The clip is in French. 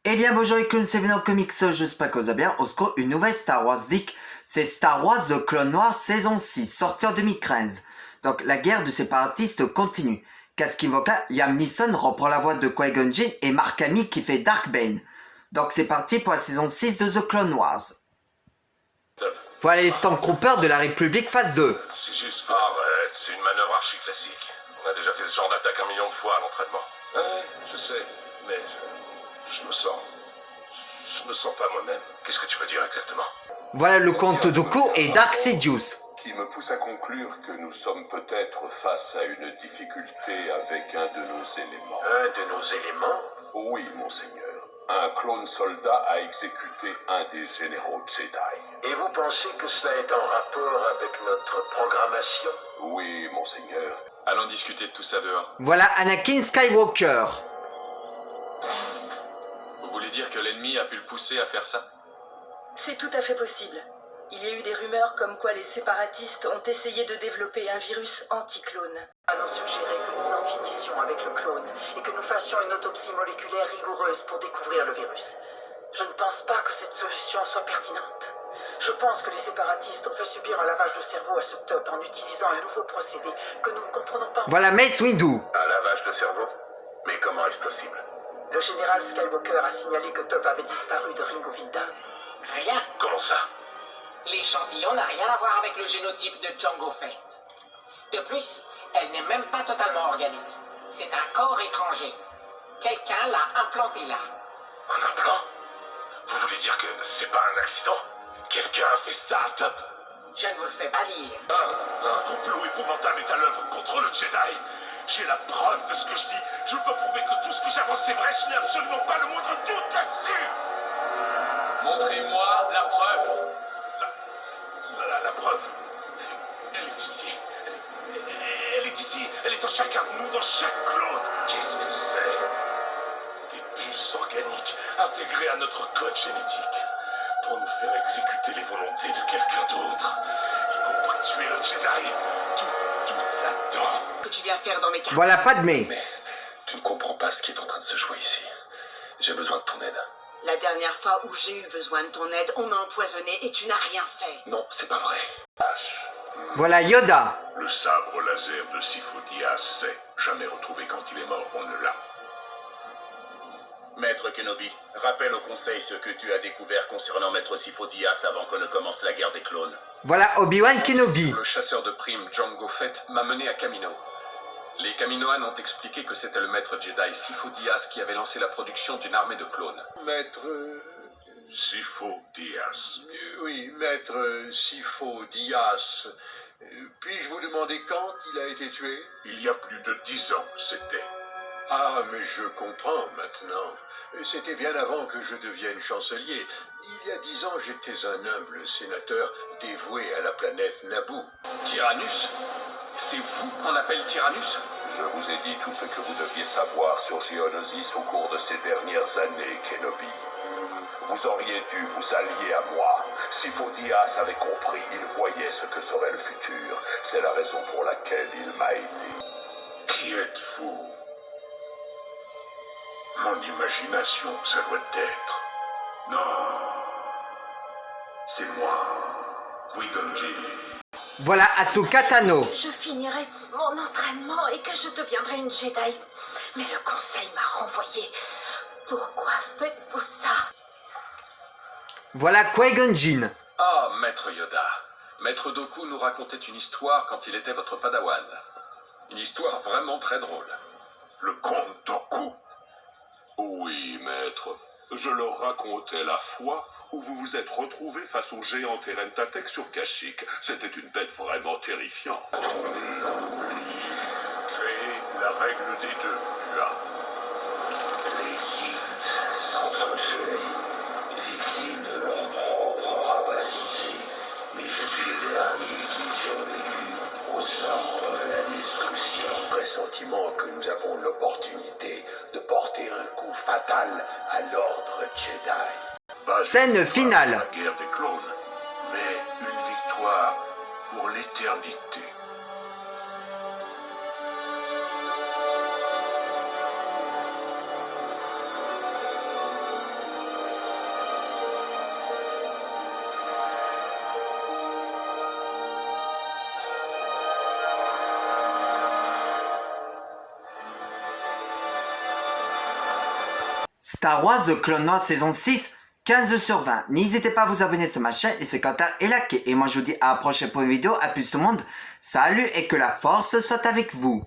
Eh bien bonjour et c'est Venom Comics, j'espère que vous allez bien. Au secours, une nouvelle Star Wars Dick, c'est Star Wars The Clone Wars saison 6, sortie en 2015. Donc la guerre de séparatistes continue. Casque Invoca, Liam Neeson reprend la voix de Qui-Gon Jinn et Mark Hamill qui fait Dark Bane. Donc c'est parti pour la saison 6 de The Clone Wars. Voilà les Stormtroopers de la République phase 2. C'est juste... Arrête, c'est une manœuvre archi classique. On a déjà fait ce genre d'attaque 1 million de fois à l'entraînement. Ouais, je sais, mais... Je me sens pas moi-même. Qu'est-ce que tu veux dire exactement? Voilà le comte Dooku et Dark Sidious. Qui me pousse à conclure que nous sommes peut-être face à une difficulté avec un de nos éléments. Un de nos éléments? Oui, monseigneur. Un clone soldat a exécuté un des généraux Jedi. Et vous pensez que cela est en rapport avec notre programmation? Oui, monseigneur. Allons discuter de tout ça dehors. Voilà Anakin Skywalker. Vous voulez dire que l'ennemi a pu le pousser à faire ça? C'est tout à fait possible. Il y a eu des rumeurs comme quoi les séparatistes ont essayé de développer un virus anti-clone. Allons suggérer que nous en finissions avec le clone et que nous fassions une autopsie moléculaire rigoureuse pour découvrir le virus. Je ne pense pas que cette solution soit pertinente. Je pense que les séparatistes ont fait subir un lavage de cerveau à ce top en utilisant un nouveau procédé que nous ne comprenons pas. Voilà Mace Windu. Un lavage de cerveau? Mais comment est-ce possible? Le général Skywalker a signalé que Top avait disparu de Ringo Vinda. Rien. Comment ça? L'échantillon n'a rien à voir avec le génotype de Jango Fett. De plus, elle n'est même pas totalement organique. C'est un corps étranger. Quelqu'un l'a implanté là. Un implant? Vous voulez dire que c'est pas un accident? Quelqu'un a fait ça à Top? Je ne vous le fais pas dire. Un complot épouvantable est à l'œuvre contre le Jedi. J'ai la preuve de ce que je dis. Je peux prouver que tout ce que j'avance c'est vrai. Je n'ai absolument pas le moindre doute là-dessus. Montrez-moi la preuve. La preuve, elle est ici. Elle est ici. Elle est en chacun de nous, dans chaque clone. Qu'est-ce que c'est? Des puces organiques intégrées à notre code génétique pour nous faire exécuter les volontés de quelqu'un d'autre. Y compris tuer le Jedi. Tout là-dedans. Que tu viens faire dans mes cartes? Voilà Padmé. Mais tu ne comprends pas ce qui est en train de se jouer ici. J'ai besoin de ton aide. La dernière fois où j'ai eu besoin de ton aide, on m'a empoisonné et tu n'as rien fait. Non, c'est pas vrai. Voilà Yoda. Le sabre laser de Sifo Dyas s'est jamais retrouvé quand il est mort, on ne l'a. Maître Kenobi, rappelle au conseil ce que tu as découvert concernant Maître Sifo Dyas avant que ne commence la guerre des clones. Voilà Obi-Wan Kenobi. Le chasseur de primes Jango Fett m'a mené à Kamino. Les Kaminoans ont expliqué que c'était le maître Jedi Sifo Dyas qui avait lancé la production d'une armée de clones. Maître... Sifo Dyas. Oui, maître Sifo Dyas. Puis-je vous demander quand il a été tué? Il y a plus de 10 ans, c'était. Ah, mais je comprends maintenant. C'était bien avant que je devienne chancelier. Il y a 10 ans, j'étais un humble sénateur dévoué à la planète Naboo. Tyrannus? C'est vous qu'on appelle Tyrannus? Je vous ai dit tout ce que vous deviez savoir sur Geonosis au cours de ces dernières années, Kenobi. Vous auriez dû vous allier à moi. Sifo Dyas avait compris, il voyait ce que serait le futur. C'est la raison pour laquelle il m'a aidé. Qui êtes-vous? Mon imagination, ça doit être. Non. C'est moi, Qui-Gon Jinn. Voilà Ahsoka Tano. Je finirai mon entraînement et que je deviendrai une Jedi. Mais le conseil m'a renvoyé. Pourquoi faites-vous ça? Voilà Qui-Gon Jinn. Ah, maître Yoda. Maître Dooku nous racontait une histoire quand il était votre padawan. Une histoire vraiment très drôle. Le comte Dooku? Oui, maître. Je leur racontais la fois où vous vous êtes retrouvés face au géant Terentatek sur Kashyyyk. C'était une bête vraiment terrifiante. Créer la règle des deux, tu as. Les Sith s'entretuent, victimes de leur propre rapacité. Mais je suis le dernier qui survécu au centre de la destruction. Pressentiment que nous avons l'opportunité de porter un coup fatal à l'ordre Jedi. Scène finale. La guerre des clones, mais une victoire pour l'éternité. Star Wars The Clone Noir saison 6, 15 sur 20. N'hésitez pas à vous abonner sur ma chaîne, laisser commentaires et liker. Et moi je vous dis à la prochaine pour une vidéo. À plus tout le monde. Salut et que la force soit avec vous.